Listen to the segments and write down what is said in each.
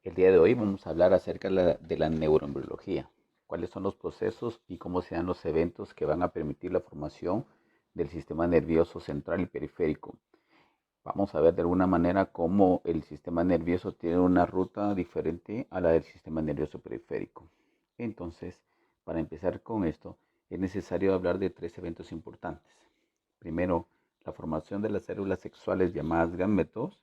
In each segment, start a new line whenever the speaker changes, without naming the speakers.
El día de hoy vamos a hablar acerca de la neuroembriología, cuáles son los procesos y cómo se dan los eventos que van a permitir la formación del sistema nervioso central y periférico. Vamos a ver de alguna manera cómo el sistema nervioso tiene una ruta diferente a la del sistema nervioso periférico. Entonces, para empezar con esto, es necesario hablar de tres eventos importantes. Primero, la formación de las células sexuales llamadas gametos.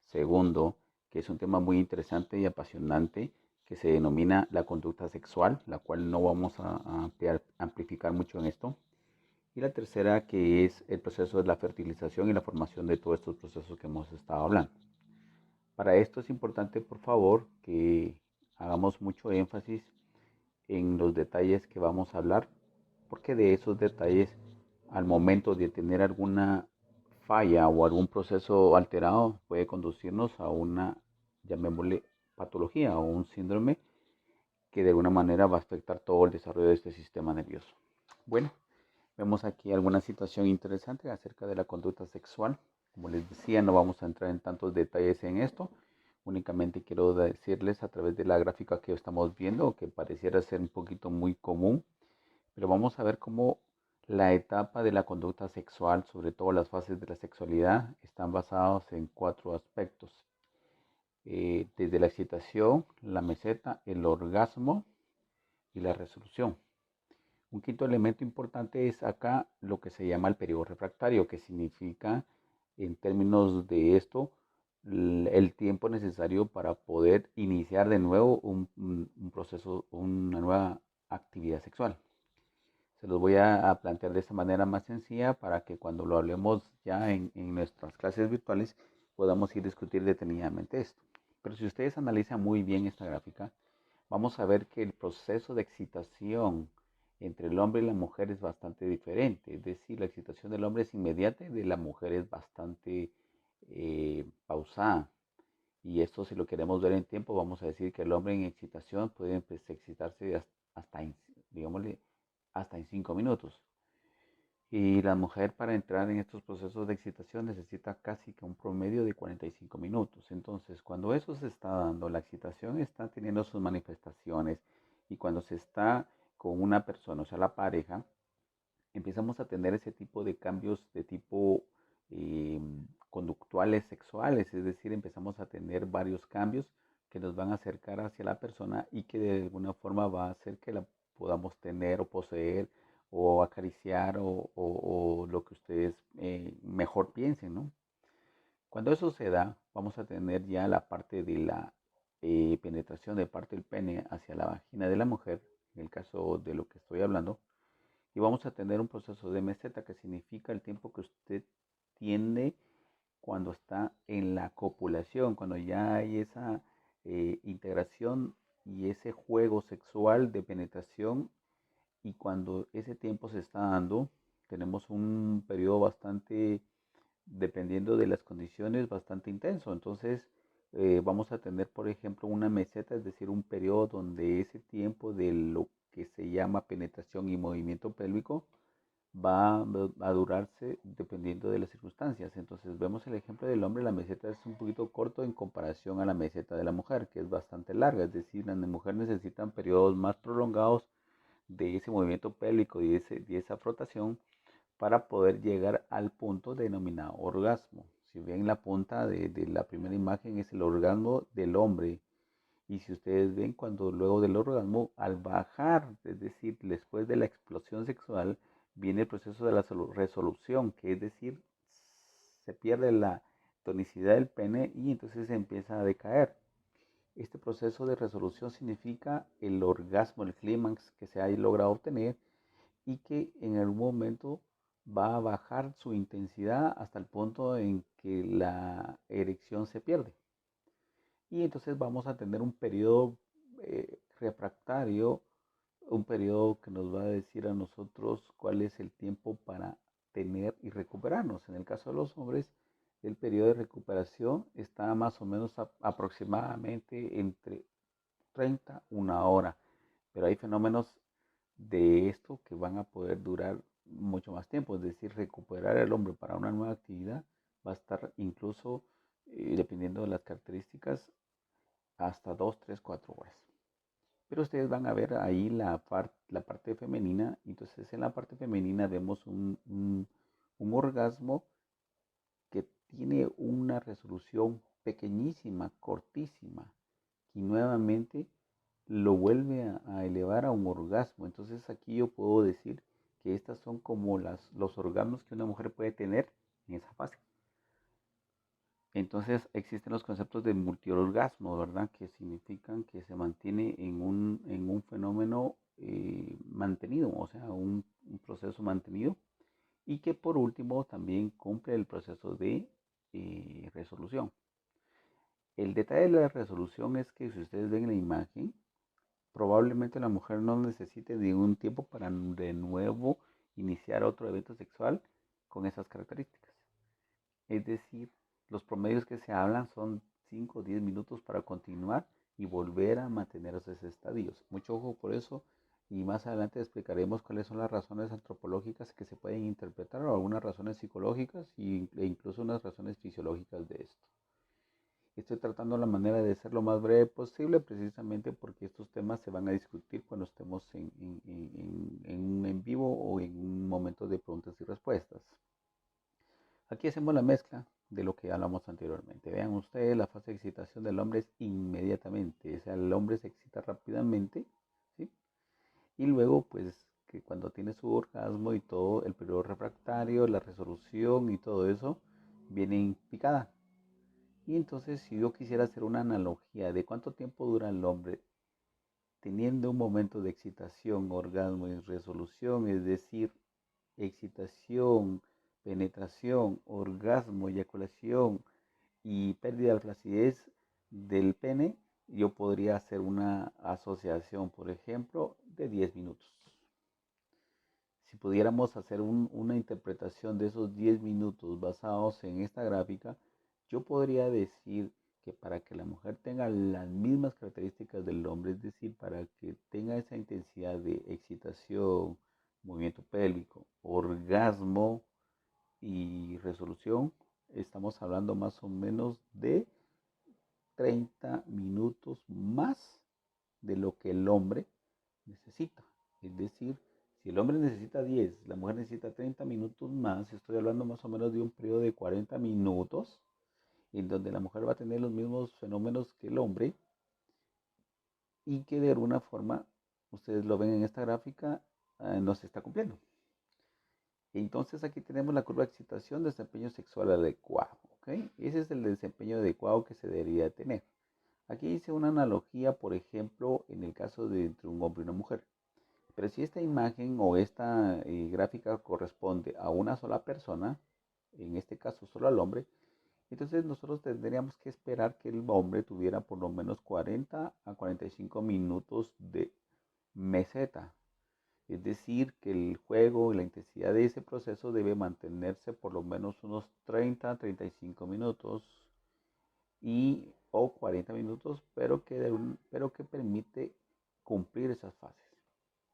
Segundo, que es un tema muy interesante y apasionante, que se denomina la conducta sexual, la cual no vamos a amplificar mucho en esto. Y la tercera, que es el proceso de la fertilización y la formación de todos estos procesos que hemos estado hablando. Para esto es importante, por favor, que hagamos mucho énfasis en los detalles que vamos a hablar, porque de esos detalles, al momento de tener alguna falla o algún proceso alterado, puede conducirnos a una, llamémosle, patología o un síndrome que de alguna manera va a afectar todo el desarrollo de este sistema nervioso. Bueno, vemos aquí alguna situación interesante acerca de la conducta sexual. Como les decía, no vamos a entrar en tantos detalles en esto. Únicamente quiero decirles a través de la gráfica que estamos viendo, que pareciera ser un poquito muy común, pero vamos a ver cómo la etapa de la conducta sexual, sobre todo las fases de la sexualidad, están basados en cuatro aspectos. Desde la excitación, la meseta, el orgasmo y la resolución. Un quinto elemento importante es acá lo que se llama el periodo refractario, que significa en términos de esto el tiempo necesario para poder iniciar de nuevo un proceso, una nueva actividad sexual. Se los voy a plantear de esta manera más sencilla para que cuando lo hablemos ya en nuestras clases virtuales podamos ir a discutir detenidamente esto. Pero si ustedes analizan muy bien esta gráfica, vamos a ver que el proceso de excitación entre el hombre y la mujer es bastante diferente. Es decir, la excitación del hombre es inmediata y de la mujer es bastante pausada. Y esto, si lo queremos ver en tiempo, vamos a decir que el hombre en excitación puede excitarse hasta, digámosle, hasta en 5 minutos. Y la mujer para entrar en estos procesos de excitación necesita casi que un promedio de 45 minutos. Entonces, cuando eso se está dando, la excitación está teniendo sus manifestaciones y cuando se está con una persona, o sea, la pareja, empezamos a tener ese tipo de cambios de tipo eh, conductuales sexuales, es decir, empezamos a tener varios cambios que nos van a acercar hacia la persona y que de alguna forma va a hacer que la podamos tener o poseer o acariciar o lo que ustedes mejor piensen, ¿no? Cuando eso se da, vamos a tener ya la parte de la penetración de parte del pene hacia la vagina de la mujer, en el caso de lo que estoy hablando, y vamos a tener un proceso de meseta que significa el tiempo que usted tiene cuando está en la copulación, cuando ya hay esa integración y ese juego sexual de penetración y cuando ese tiempo se está dando, tenemos un periodo bastante, dependiendo de las condiciones, bastante intenso. Entonces, vamos a tener, por ejemplo, una meseta, es decir, un periodo donde ese tiempo de lo que se llama penetración y movimiento pélvico va a durarse dependiendo de las circunstancias. Entonces vemos el ejemplo del hombre, la meseta es un poquito corto en comparación a la meseta de la mujer, que es bastante larga, es decir, las mujeres necesitan periodos más prolongados de ese movimiento pélvico y de esa frotación para poder llegar al punto denominado orgasmo. Si ven la punta de la primera imagen es el orgasmo del hombre. Y si ustedes ven cuando luego del orgasmo, al bajar, es decir, después de la explosión sexual, viene el proceso de la resolución, que es decir, se pierde la tonicidad del pene y entonces se empieza a decaer. Este proceso de resolución significa el orgasmo, el clímax que se ha logrado obtener y que en algún momento va a bajar su intensidad hasta el punto en que la erección se pierde. Y entonces vamos a tener un periodo refractario, un periodo que nos va a decir a nosotros cuál es el tiempo para tener y recuperarnos. En el caso de los hombres, el periodo de recuperación está más o menos aproximadamente entre 30 una hora, pero hay fenómenos de esto que van a poder durar mucho más tiempo, es decir, recuperar el hombre para una nueva actividad va a estar incluso, dependiendo de las características, hasta 2, 3, 4 horas. Pero ustedes van a ver ahí la parte femenina. Entonces en la parte femenina vemos un orgasmo que tiene una resolución pequeñísima, cortísima, y nuevamente lo vuelve a elevar a un orgasmo. Entonces aquí yo puedo decir que estas son como los orgasmos que una mujer puede tener en esa fase. Entonces existen los conceptos de multiorgasmo, ¿verdad? Que significan que se mantiene en un fenómeno mantenido, o sea, un proceso mantenido, y que por último también cumple el proceso de resolución. El detalle de la resolución es que si ustedes ven la imagen, probablemente la mujer no necesite de un tiempo para de nuevo iniciar otro evento sexual con esas características. Es decir, los promedios que se hablan son 5 o 10 minutos para continuar y volver a mantener esos estadios. Mucho ojo por eso, y más adelante explicaremos cuáles son las razones antropológicas que se pueden interpretar o algunas razones psicológicas e incluso unas razones fisiológicas de esto. Estoy tratando la manera de ser lo más breve posible precisamente porque estos temas se van a discutir cuando estemos en un en vivo o en un momento de preguntas y respuestas. Aquí hacemos la mezcla de lo que hablamos anteriormente. Vean ustedes, la fase de excitación del hombre es inmediatamente, o sea, el hombre se excita rápidamente, ¿sí? Y luego, pues, que cuando tiene su orgasmo y todo, el periodo refractario, la resolución y todo eso, viene en picada. Y entonces, si yo quisiera hacer una analogía de cuánto tiempo dura el hombre teniendo un momento de excitación, orgasmo y resolución, es decir, excitación, penetración, orgasmo, eyaculación y pérdida de flacidez del pene, yo podría hacer una asociación, por ejemplo, de 10 minutos. Si pudiéramos hacer una interpretación de esos 10 minutos basados en esta gráfica, yo podría decir que para que la mujer tenga las mismas características del hombre, es decir, para que tenga esa intensidad de excitación, movimiento pélvico, orgasmo y resolución, estamos hablando más o menos de 30 minutos más de lo que el hombre necesita. Es decir, si el hombre necesita 10, la mujer necesita 30 minutos más, estoy hablando más o menos de un periodo de 40 minutos, en donde la mujer va a tener los mismos fenómenos que el hombre y que de alguna forma, ustedes lo ven en esta gráfica, no se está cumpliendo. Entonces aquí tenemos la curva de excitación, desempeño sexual adecuado. ¿Okay? Ese es el desempeño adecuado que se debería tener. Aquí hice una analogía, por ejemplo, en el caso de entre un hombre y una mujer. Pero si esta imagen o esta gráfica corresponde a una sola persona, en este caso solo al hombre, entonces nosotros tendríamos que esperar que el hombre tuviera por lo menos 40 a 45 minutos de meseta. Es decir, que el juego y la intensidad de ese proceso debe mantenerse por lo menos unos 30 a 35 minutos o 40 minutos, pero que permite cumplir esas fases.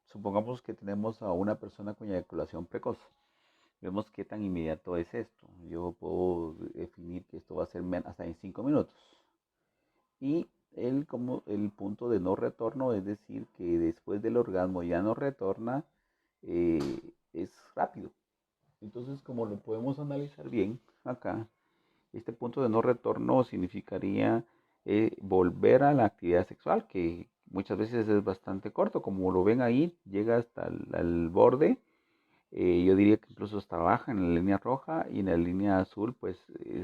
Supongamos que tenemos a una persona con eyaculación precoz. Vemos qué tan inmediato es esto. Yo puedo definir que esto va a ser hasta en 5 minutos. Y como el punto de no retorno, es decir, que después del orgasmo ya no retorna, es rápido. Entonces, como lo podemos analizar bien acá, este punto de no retorno significaría volver a la actividad sexual, que muchas veces es bastante corto, como lo ven ahí, llega hasta el borde. Yo diría que incluso hasta baja en la línea roja y en la línea azul pues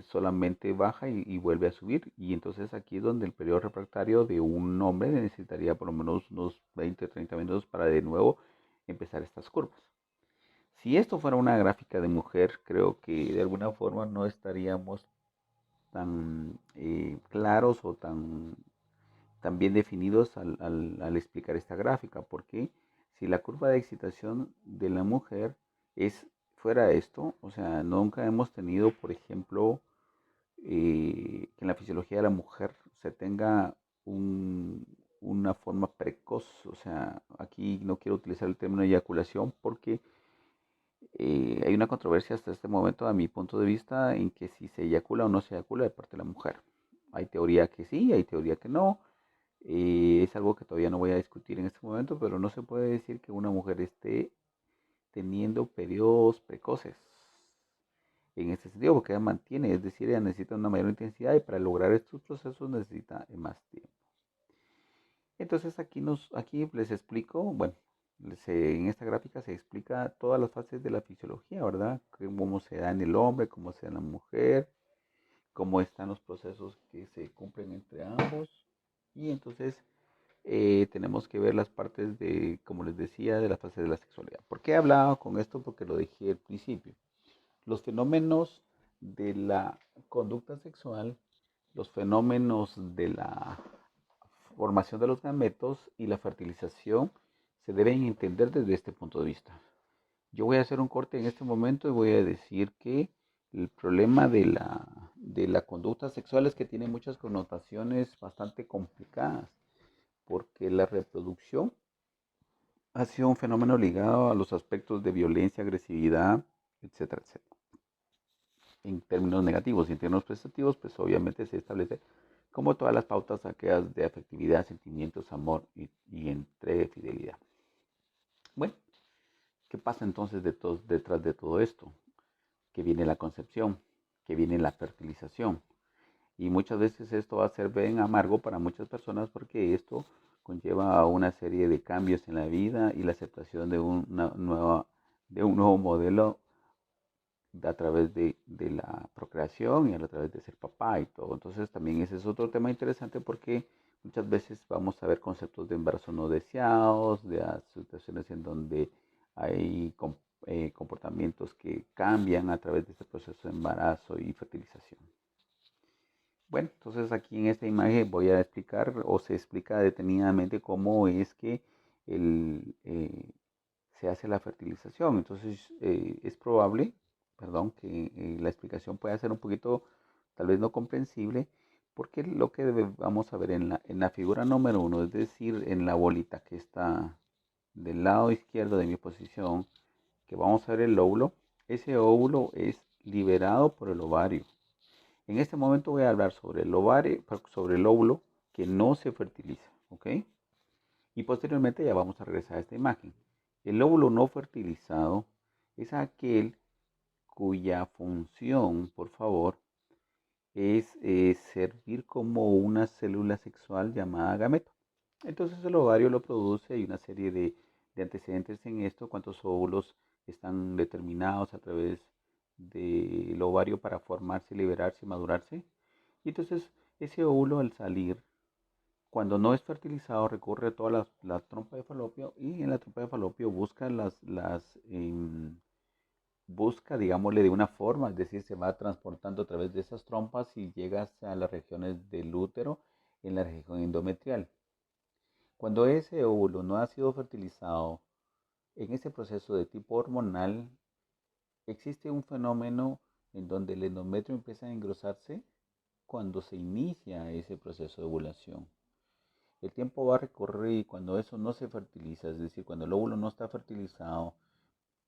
solamente baja y vuelve a subir. Y entonces aquí es donde el periodo refractario de un hombre necesitaría por lo menos unos 20 o 30 minutos para de nuevo empezar estas curvas. Si esto fuera una gráfica de mujer, creo que de alguna forma no estaríamos tan claros o tan bien definidos al explicar esta gráfica, porque si la curva de excitación de la mujer fuera esto, o sea, nunca hemos tenido, por ejemplo, que en la fisiología de la mujer se tenga una forma precoz, o sea, aquí no quiero utilizar el término eyaculación porque hay una controversia hasta este momento, a mi punto de vista, en que si se eyacula o no se eyacula de parte de la mujer. Hay teoría que sí, hay teoría que no. Es algo que todavía no voy a discutir en este momento, pero no se puede decir que una mujer esté teniendo periodos precoces en este sentido, porque ella mantiene, es decir, ella necesita una mayor intensidad y para lograr estos procesos necesita más tiempo. Entonces aquí les explico, bueno, en esta gráfica se explica todas las fases de la fisiología, ¿verdad? Cómo se da en el hombre, cómo se da en la mujer, cómo están los procesos que se cumplen entre ambos. Y entonces tenemos que ver las partes de, como les decía, de las fases de la sexualidad. ¿Por qué hablaba con esto? Porque lo dije al principio. Los fenómenos de la conducta sexual, los fenómenos de la formación de los gametos y la fertilización se deben entender desde este punto de vista. Yo voy a hacer un corte en este momento y voy a decir que el problema de la conducta sexual es que tiene muchas connotaciones bastante complicadas, porque la reproducción ha sido un fenómeno ligado a los aspectos de violencia, agresividad, etcétera, etcétera. En términos negativos y en términos prestativos, pues obviamente se establece como todas las pautas aquellas de afectividad, sentimientos, amor y entrega, fidelidad. Bueno, ¿qué pasa entonces detrás de todo esto? Que viene la concepción, que viene la fertilización. Y muchas veces esto va a ser bien amargo para muchas personas porque esto conlleva a una serie de cambios en la vida y la aceptación de un nuevo modelo a través de la procreación y a través de ser papá y todo. Entonces también ese es otro tema interesante porque muchas veces vamos a ver conceptos de embarazo no deseados, de situaciones en donde hay comportamientos que cambian a través de este proceso de embarazo y fertilización. Bueno, entonces aquí en esta imagen voy a explicar o se explica detenidamente cómo es que el, se hace la fertilización. Entonces es probable, perdón, que la explicación pueda ser un poquito tal vez no comprensible, porque lo que vamos a ver en la figura número uno, es decir, en la bolita que está del lado izquierdo de mi posición, que vamos a ver el óvulo, ese óvulo es liberado por el ovario. En este momento voy a hablar sobre el ovario, sobre el óvulo que no se fertiliza, ¿ok? Y posteriormente ya vamos a regresar a esta imagen. El óvulo no fertilizado es aquel cuya función, por favor, es servir como una célula sexual llamada gameto. Entonces el ovario lo produce, hay una serie de antecedentes en esto, cuántos óvulos están determinados a través del ovario para formarse, liberarse y madurarse. Y entonces ese óvulo al salir, cuando no es fertilizado, recurre a toda la trompa de falopio y en la trompa de falopio busca busca, digámosle, de una forma, es decir, se va transportando a través de esas trompas y llega hasta las regiones del útero en la región endometrial. Cuando ese óvulo no ha sido fertilizado, en ese proceso de tipo hormonal, existe un fenómeno en donde el endometrio empieza a engrosarse cuando se inicia ese proceso de ovulación. El tiempo va a recorrer y cuando eso no se fertiliza, es decir, cuando el óvulo no está fertilizado,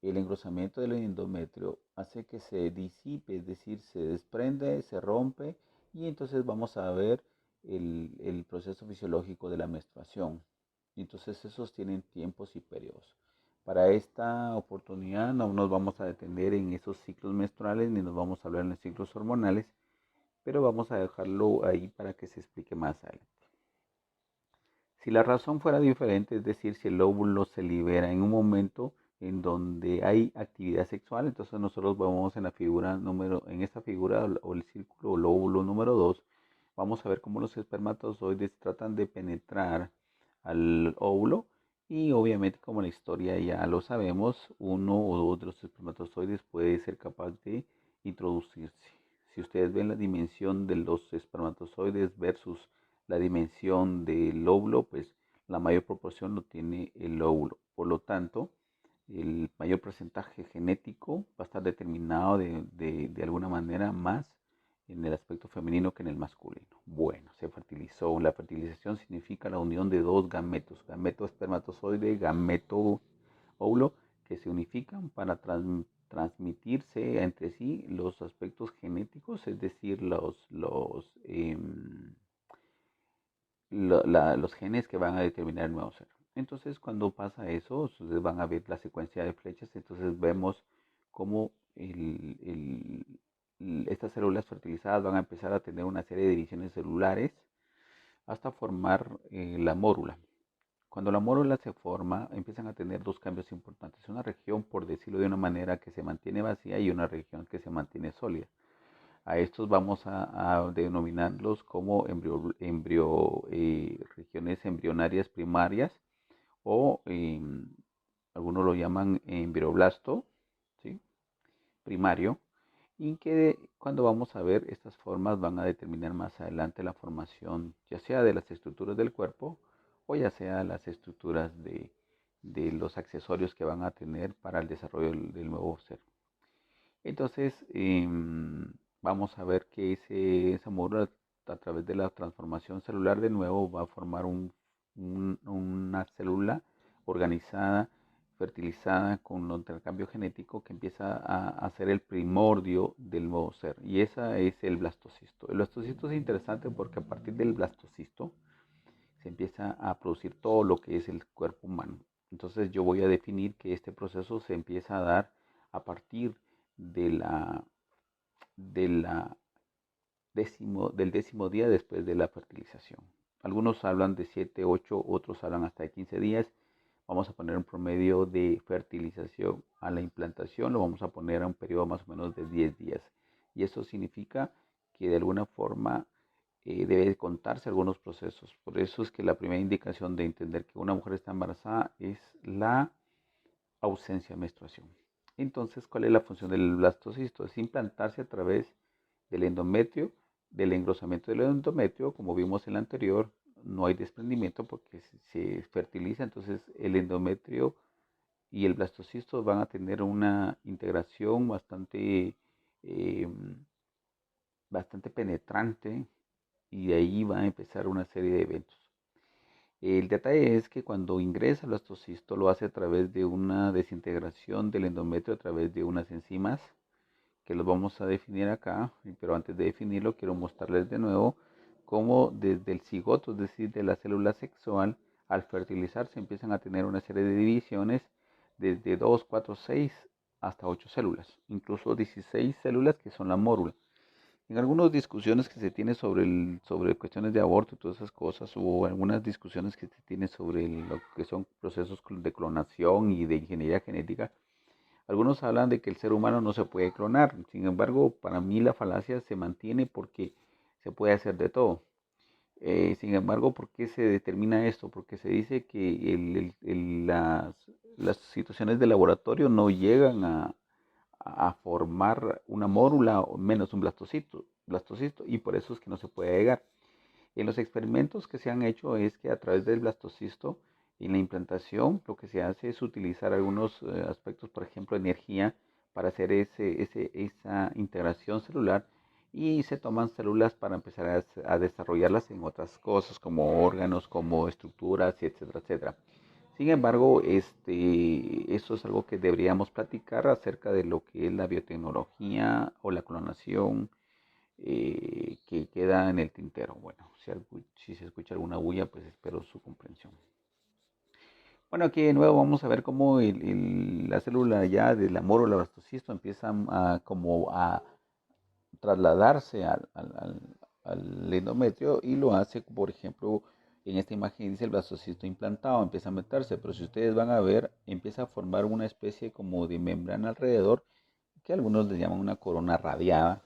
el engrosamiento del endometrio hace que se disipe, es decir, se desprende, se rompe y entonces vamos a ver el proceso fisiológico de la menstruación. Entonces esos tienen tiempos y periodos. Para esta oportunidad no nos vamos a detener en esos ciclos menstruales ni nos vamos a hablar en los ciclos hormonales, pero vamos a dejarlo ahí para que se explique más adelante. Si la razón fuera diferente, es decir, si el óvulo se libera en un momento en donde hay actividad sexual, entonces nosotros vamos en la figura en esta figura o el círculo o el óvulo número 2, vamos a ver cómo los espermatozoides tratan de penetrar al óvulo y obviamente como la historia ya lo sabemos, uno o dos de los espermatozoides puede ser capaz de introducirse. Si ustedes ven la dimensión de los espermatozoides versus la dimensión del óvulo, pues la mayor proporción lo tiene el óvulo. Por lo tanto, el mayor porcentaje genético va a estar determinado de alguna manera más en el aspecto femenino que en el masculino. Bueno, se fertilizó. La fertilización significa la unión de dos gametos, gameto espermatozoide, gameto óvulo, que se unifican para transmitirse entre sí los aspectos genéticos, es decir, los genes que van a determinar el nuevo ser. Entonces, cuando pasa eso, ustedes van a ver la secuencia de flechas. Entonces, vemos cómo estas células fertilizadas van a empezar a tener una serie de divisiones celulares hasta formar la mórula. Cuando la mórula se forma, empiezan a tener dos cambios importantes. Una región, por decirlo de una manera, que se mantiene vacía y una región que se mantiene sólida. A estos vamos a denominarlos como regiones embrionarias primarias o algunos lo llaman embrioblasto, ¿sí? Primario, y que cuando vamos a ver estas formas van a determinar más adelante la formación ya sea de las estructuras del cuerpo o ya sea las estructuras de los accesorios que van a tener para el desarrollo del nuevo ser. Entonces, vamos a ver que esa módula a través de la transformación celular de nuevo va a formar una célula organizada, fertilizada con un intercambio genético que empieza a ser el primordio del nuevo ser. Y ese es el blastocisto. El blastocisto es interesante porque a partir del blastocisto se empieza a producir todo lo que es el cuerpo humano. Entonces yo voy a definir que este proceso se empieza a dar a partir de del décimo día después de la fertilización. Algunos hablan de 7, 8, otros hablan hasta de 15 días. Vamos a poner un promedio de fertilización a la implantación, lo vamos a poner a un periodo más o menos de 10 días. Y eso significa que de alguna forma debe contarse algunos procesos. Por eso es que la primera indicación de entender que una mujer está embarazada es la ausencia de menstruación. Entonces, ¿cuál es la función del blastocisto? Es implantarse a través del endometrio, del engrosamiento del endometrio, como vimos en la anterior, no hay desprendimiento porque se fertiliza, entonces el endometrio y el blastocisto van a tener una integración eh, bastante penetrante y de ahí va a empezar una serie de eventos. El detalle es que cuando ingresa el blastocisto lo hace a través de una desintegración del endometrio a través de unas enzimas que los vamos a definir acá, pero antes de definirlo quiero mostrarles de nuevo cómo desde el cigoto, es decir, de la célula sexual, al fertilizarse empiezan a tener una serie de divisiones desde 2, 4, 6 hasta 8 células, incluso 16 células que son la mórula. En algunas discusiones que se tiene sobre cuestiones de aborto y todas esas cosas, o algunas discusiones que se tiene sobre lo que son procesos de clonación y de ingeniería genética, algunos hablan de que el ser humano no se puede clonar. Sin embargo, para mí la falacia se mantiene porque se puede hacer de todo. Sin embargo, ¿por qué se determina esto? Porque se dice que las situaciones de laboratorio no llegan a formar una mórula o menos un blastocisto, y por eso es que no se puede llegar. En los experimentos que se han hecho es que a través del blastocisto en la implantación lo que se hace es utilizar algunos aspectos, por ejemplo, energía para hacer esa integración celular y se toman células para empezar a desarrollarlas en otras cosas como órganos, como estructuras, etcétera, etcétera. Sin embargo, eso es algo que deberíamos platicar acerca de lo que es la biotecnología o la clonación que queda en el tintero. Bueno, si se escucha alguna bulla, pues espero su comprensión. Bueno, aquí de nuevo vamos a ver cómo la célula ya del amor o blastocisto empieza como a trasladarse al endometrio y lo hace, por ejemplo, en esta imagen dice el blastocisto implantado, empieza a meterse, pero si ustedes van a ver, empieza a formar una especie como de membrana alrededor, que algunos le llaman una corona radiada,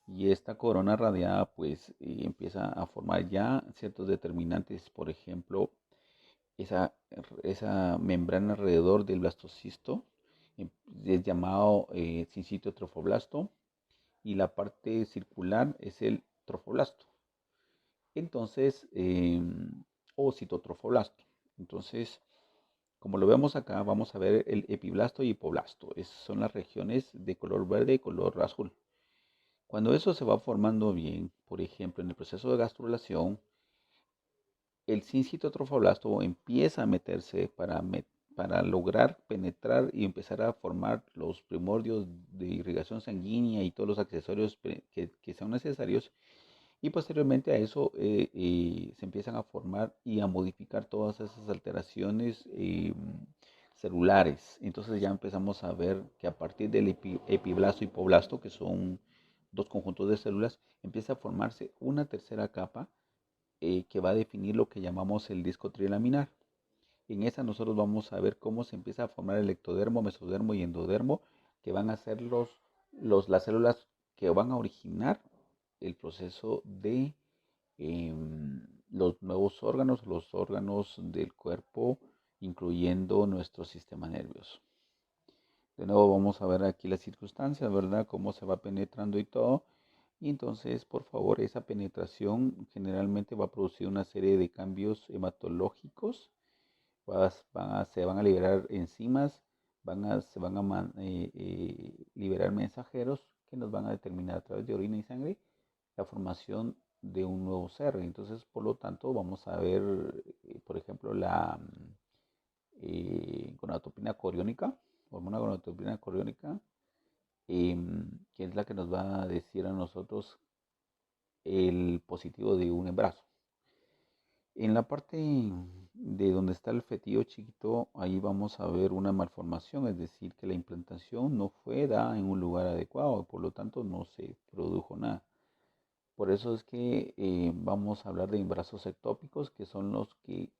y esta corona radiada pues empieza a formar ya ciertos determinantes, por ejemplo, esa, esa membrana alrededor del blastocisto es llamado sincitio trofoblasto y la parte circular es el trofoblasto. Entonces, o citotrofoblasto. Entonces, como lo vemos acá, vamos a ver el epiblasto y hipoblasto. Esas son las regiones de color verde y color azul. Cuando eso se va formando bien, por ejemplo, en el proceso de gastrulación, el sincito trofoblasto empieza a meterse para lograr penetrar y empezar a formar los primordios de irrigación sanguínea y todos los accesorios que son necesarios. Y posteriormente a eso se empiezan a formar y a modificar todas esas alteraciones celulares. Entonces ya empezamos a ver que a partir del epiblasto y hipoblasto, que son dos conjuntos de células, empieza a formarse una tercera capa que va a definir lo que llamamos el disco trilaminar. En esa nosotros vamos a ver cómo se empieza a formar el ectodermo, mesodermo y endodermo, que van a ser las células que van a originar el proceso de los nuevos órganos, los órganos del cuerpo, incluyendo nuestro sistema nervioso. De nuevo vamos a ver aquí las circunstancias, ¿verdad? Cómo se va penetrando y todo. Y entonces, por favor, esa penetración generalmente va a producir una serie de cambios hematológicos. Se van a liberar enzimas, se van a liberar mensajeros que nos van a determinar a través de orina y sangre la formación de un nuevo ser. Entonces, por lo tanto, vamos a ver, por ejemplo, la gonadotropina coriónica, hormona gonadotropina coriónica, que es la que nos va a decir a nosotros el positivo de un embarazo. En la parte de donde está el fetillo chiquito, ahí vamos a ver una malformación, es decir, que la implantación no fue dada en un lugar adecuado, por lo tanto no se produjo nada. Por eso es que vamos a hablar de embarazos ectópicos, que son los que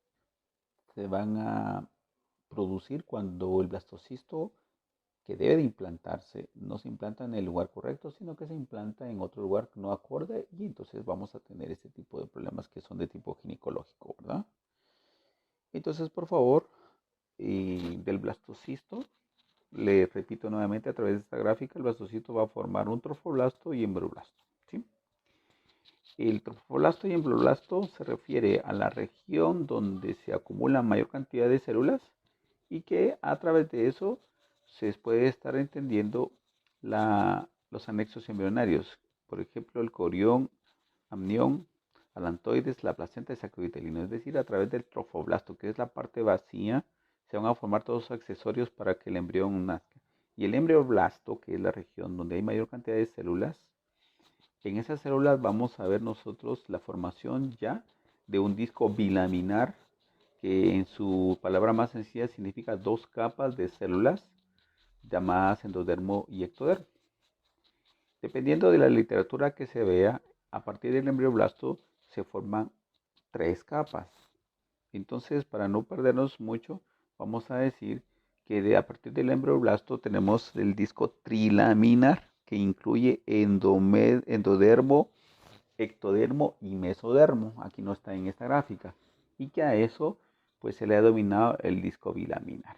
se van a producir cuando el blastocisto que debe de implantarse no se implanta en el lugar correcto, sino que se implanta en otro lugar no acorde y entonces vamos a tener este tipo de problemas que son de tipo ginecológico, ¿verdad? Entonces, por favor, del blastocisto, le repito nuevamente a través de esta gráfica, el blastocisto va a formar un trofoblasto y embrioblasto, ¿sí? El trofoblasto y embrioblasto se refiere a la región donde se acumula mayor cantidad de células y que a través de eso se puede estar entendiendo los anexos embrionarios. Por ejemplo, el corión, amnión, alantoides, la placenta y sacrovitelino. Es decir, a través del trofoblasto, que es la parte vacía, se van a formar todos los accesorios para que el embrión nazca. Y el embrioblasto, que es la región donde hay mayor cantidad de células, en esas células vamos a ver nosotros la formación ya de un disco bilaminar, que en su palabra más sencilla significa dos capas de células llamadas endodermo y ectodermo. Dependiendo de la literatura que se vea, a partir del embrioblasto se forman tres capas. Entonces, para no perdernos mucho, vamos a decir que a partir del embrioblasto tenemos el disco trilaminar, que incluye endodermo, ectodermo y mesodermo. Aquí no está en esta gráfica. Y que a eso pues se le ha denominado el disco bilaminar.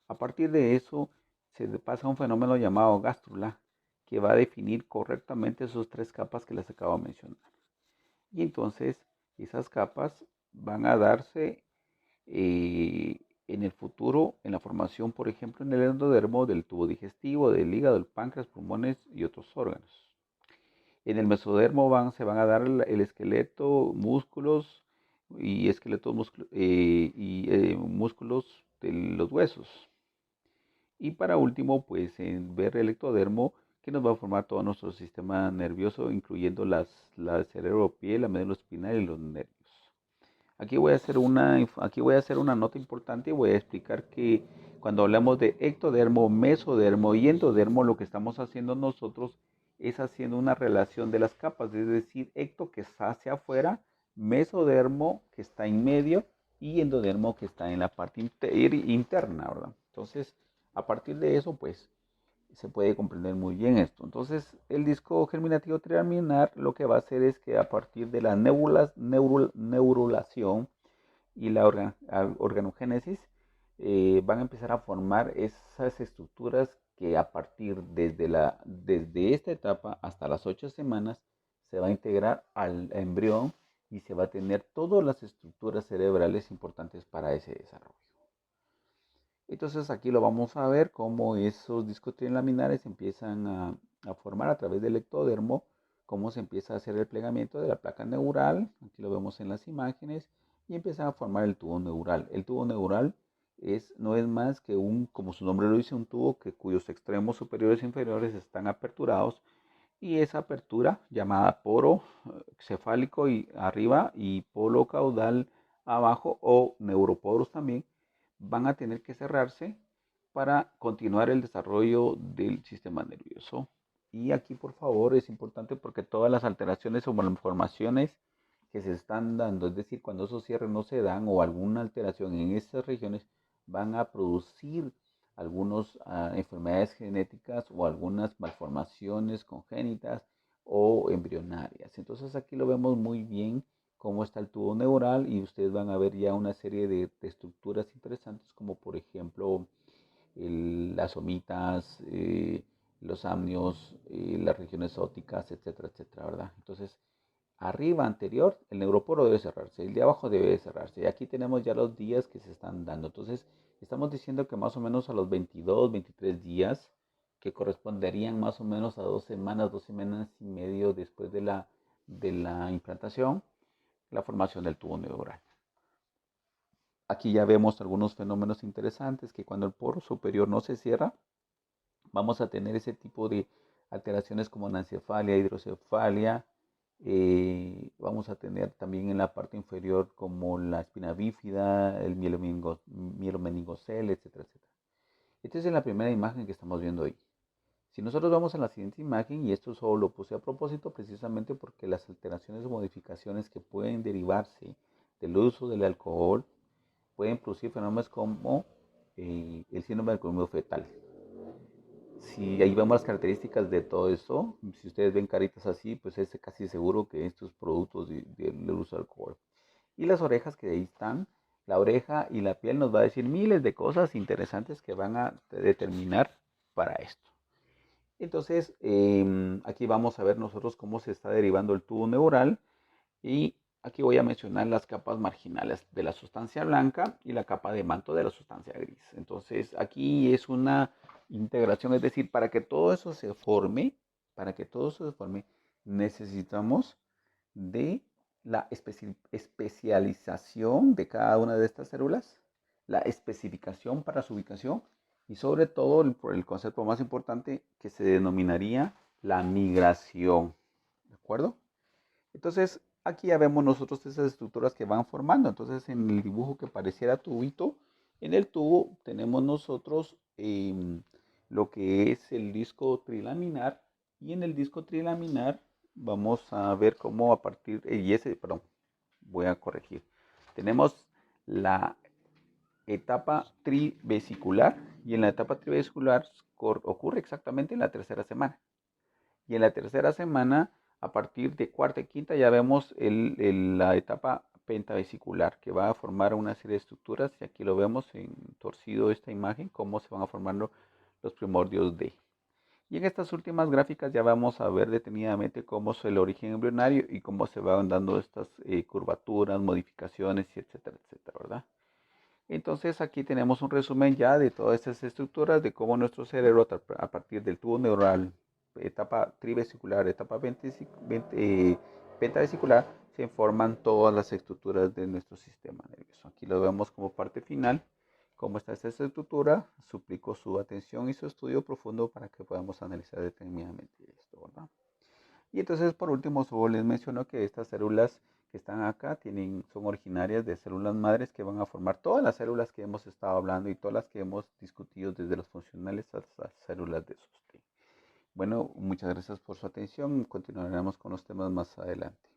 A partir de eso se pasa a un fenómeno llamado gástrula, que va a definir correctamente esas tres capas que les acabo de mencionar. Y entonces esas capas van a darse en el futuro en la formación, por ejemplo, en el endodermo del tubo digestivo, del hígado, del páncreas, pulmones y otros órganos. En el mesodermo se van a dar el esqueleto, músculos y músculos de los huesos. Y para último, pues en ver el ectodermo, que nos va a formar todo nuestro sistema nervioso, incluyendo la cerebro-piel, la médula espinal y los nervios. Aquí voy a hacer una nota importante y voy a explicar que cuando hablamos de ectodermo, mesodermo y endodermo, lo que estamos haciendo nosotros es haciendo una relación de las capas, es decir, ecto que está hacia afuera, mesodermo que está en medio y endodermo que está en la parte interna, ¿verdad? Entonces, a partir de eso, pues, se puede comprender muy bien esto. Entonces, el disco germinativo trilaminar lo que va a hacer es que a partir de la neurulación y la organogénesis, van a empezar a formar esas estructuras que a partir desde esta etapa hasta las 8 semanas se va a integrar al embrión y se va a tener todas las estructuras cerebrales importantes para ese desarrollo. Entonces aquí lo vamos a ver cómo esos discos trilaminares empiezan a formar a través del ectodermo, cómo se empieza a hacer el plegamiento de la placa neural, aquí lo vemos en las imágenes, y empiezan a formar el tubo neural. El tubo neural no es más que como su nombre lo dice, un tubo cuyos extremos superiores e inferiores están aperturados Y esa apertura llamada poro cefálico y arriba y polo caudal abajo o neuroporos también van a tener que cerrarse para continuar el desarrollo del sistema nervioso. Y aquí, por favor, es importante porque todas las alteraciones o malformaciones que se están dando, es decir, cuando esos cierres no se dan o alguna alteración en estas regiones, van a producir algunas enfermedades genéticas o algunas malformaciones congénitas o embrionarias. Entonces aquí lo vemos muy bien cómo está el tubo neural y ustedes van a ver ya una serie de estructuras interesantes como por ejemplo las somitas, los amnios, las regiones ópticas, etcétera, etcétera, ¿verdad? Entonces, arriba anterior, el neuroporo debe cerrarse, el de abajo debe cerrarse. Y aquí tenemos ya los días que se están dando. Entonces, estamos diciendo que más o menos a los 22, 23 días, que corresponderían más o menos a 2 y medio después de la implantación, la formación del tubo neural. Aquí ya vemos algunos fenómenos interesantes que cuando el poro superior no se cierra, vamos a tener ese tipo de alteraciones como anencefalia, hidrocefalia. Vamos a tener también en la parte inferior como la espina bífida, el mielomeningocele, etcétera, etcétera. Esta es la primera imagen que estamos viendo hoy. Si nosotros vamos a la siguiente imagen, y esto solo lo puse a propósito precisamente porque las alteraciones o modificaciones que pueden derivarse del uso del alcohol pueden producir fenómenos como el síndrome del colmillo fetal. Si ahí vemos las características de todo eso, si ustedes ven caritas así, pues es casi seguro que estos productos del uso de alcohol. Y las orejas que ahí están, la oreja y la piel nos va a decir miles de cosas interesantes que van a determinar para esto. Entonces, aquí vamos a ver nosotros cómo se está derivando el tubo neural y aquí voy a mencionar las capas marginales de la sustancia blanca y la capa de manto de la sustancia gris. Entonces, aquí es una integración, es decir, para que todo eso se forme, necesitamos de la especialización de cada una de estas células, la especificación para su ubicación y sobre todo el concepto más importante que se denominaría la migración. ¿De acuerdo? Entonces, aquí ya vemos nosotros esas estructuras que van formando. Entonces, en el dibujo que pareciera tubito, en el tubo tenemos nosotros lo que es el disco trilaminar. Y en el disco trilaminar vamos a ver cómo a partir, perdón, voy a corregir. Tenemos la etapa trivesicular y en la etapa trivesicular ocurre exactamente en la tercera semana. Y en la tercera semana, a partir de cuarta y quinta, ya vemos la etapa pentavesicular, que va a formar una serie de estructuras, y aquí lo vemos en torcido esta imagen, cómo se van a formar los primordios de. Y en estas últimas gráficas ya vamos a ver detenidamente cómo es el origen embrionario y cómo se van dando estas curvaturas, modificaciones, etcétera, etcétera, ¿verdad? Entonces aquí tenemos un resumen ya de todas estas estructuras, de cómo nuestro cerebro a partir del tubo neural, etapa trivesicular, etapa pentavesicular, se forman todas las estructuras de nuestro sistema nervioso. Aquí lo vemos como parte final, cómo está esta estructura, suplico su atención y su estudio profundo para que podamos analizar detenidamente esto, ¿verdad? Y entonces por último solo les menciono que estas células que están acá son originarias de células madres que van a formar todas las células que hemos estado hablando y todas las que hemos discutido desde los funcionales hasta las células de sostén. Bueno, muchas gracias por su atención. Continuaremos con los temas más adelante.